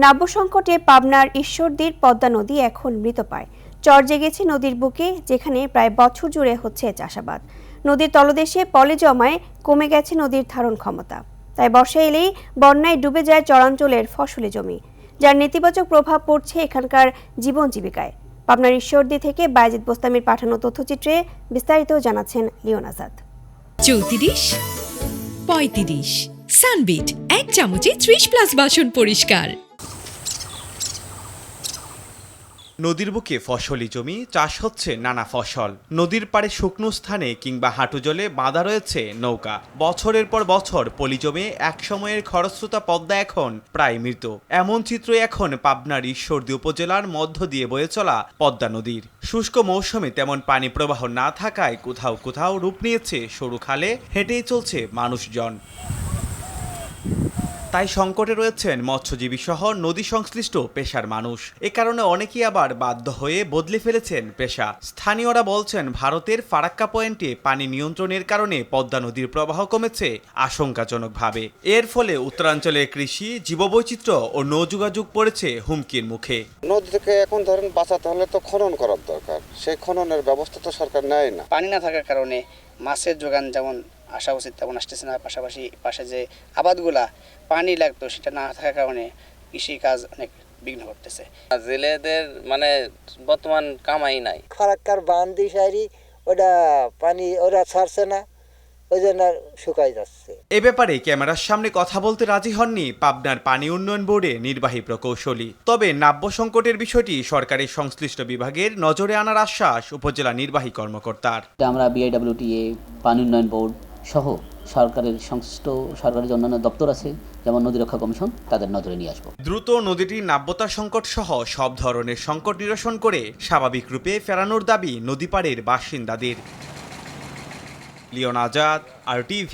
নাব্য সংকটে পাবনার ঈশ্বরদীর পদ্মা নদী এখন মৃতপ্রায়। চর জেগেছে নদীর বুকে, যেখানে প্রায় বছর জুড়ে হচ্ছে চাষাবাদ। নদীর তলদেশে পলি জমায় কমে গেছে নদীর ধারণ ক্ষমতা। তাই বর্ষা এলেই বন্যায় ডুবে যায় চরাঞ্চলের ফসলি জমি, যার নেতিবাচক প্রভাব পড়ছে এখানকার জীবন জীবিকায়। পাবনার ঈশ্বরদী থেকে বায়েজিদ বোস্তামির পাঠানো তথ্যচিত্রে বিস্তারিত জানাচ্ছেন লিওন আজাদ। 34, 35 সানবিট 1 চামচে 30+ বাসন পরিষ্কার। নদীর বুকে ফসলি জমি, চাষ হচ্ছে নানা ফসল। নদীর পাড়ে শুকনো স্থানে কিংবা হাঁটু জলে বাঁধা রয়েছে নৌকা। বছরের পর বছর পলি জমে একসময়ের খরস্রোতা পদ্মা এখন প্রায় মৃত। এমন চিত্র এখন পাবনার ঈশ্বরদী উপজেলার মধ্য দিয়ে বয়ে চলা পদ্মা নদীর। শুষ্ক মৌসুমে তেমন পানি প্রবাহ না থাকায় কোথাও কোথাও রূপ নিয়েছে সরু খালে, হেঁটেই চলছে মানুষজন। তাই সংকটে রয়েছেন মৎস্যজীবী সহ নদী সংশ্লিষ্ট পেশার মানুষ। এ কারণে অনেকেই আবার বাধ্য হয়ে বদলে ফেলেছেন পেশা। স্থানীয়রা বলছেন, ভারতের ফারাক্কা পয়েন্টে পানি নিয়ন্ত্রণের কারণে পদ্মা নদীর প্রবাহ কমেছে আশঙ্কাজনকভাবে। এর ফলে উত্তরাঞ্চলের কৃষি, জীববৈচিত্র্য ও নৌযোগাযোগ পড়েছে হুমকির মুখে। নদী থেকে এখন ধরেন বাঁচাতে হলে তো খনন করার দরকার, সেই খননের ব্যবস্থা তো সরকার নেয় না। পানি না থাকার কারণে মাছের যোগান যেমন আসা উচিত তেমন আসতেছে না। পাশাপাশি পাশে যে আবাদগুলা পানি লাগতো সেটা না থাকার কারণে কৃষি কাজ অনেক বিঘ্ন ঘটতেছে। জেলেদের বর্তমান কামাই নাই। ফারাক্কার বাঁধ দিয়ে সারি ওটা পানি ওরা ছাড়ছে না, ওই জন্য শুকাই যাচ্ছে। এ ব্যাপারে ক্যামেরার সামনে কথা বলতে রাজি হননি পাবনার পানি উন্নয়ন বোর্ডের নির্বাহী প্রকৌশলী। তবে নাব্য সংকটের বিষয়টি সরকারের সংশ্লিষ্ট বিভাগের নজরে আনার আশ্বাস উপজেলা নির্বাহী কর্মকর্তার। আমরা বিআইডব্লিউটিএ, পানি উন্নয়ন বোর্ড সহ সরকারের সংশ্লিষ্ট সরকারের অন্যান্য দপ্তর আছে, যেমন নদী রক্ষা কমিশন, তাদের নজরে নিয়ে আসবো। দ্রুত নদীটির নাব্যতা সংকট সহ সব ধরনের সংকট নিরসন করে স্বাভাবিক রূপে ফেরানোর দাবি নদীপাড়ের বাসিন্দাদের। Leon Azad, RTV।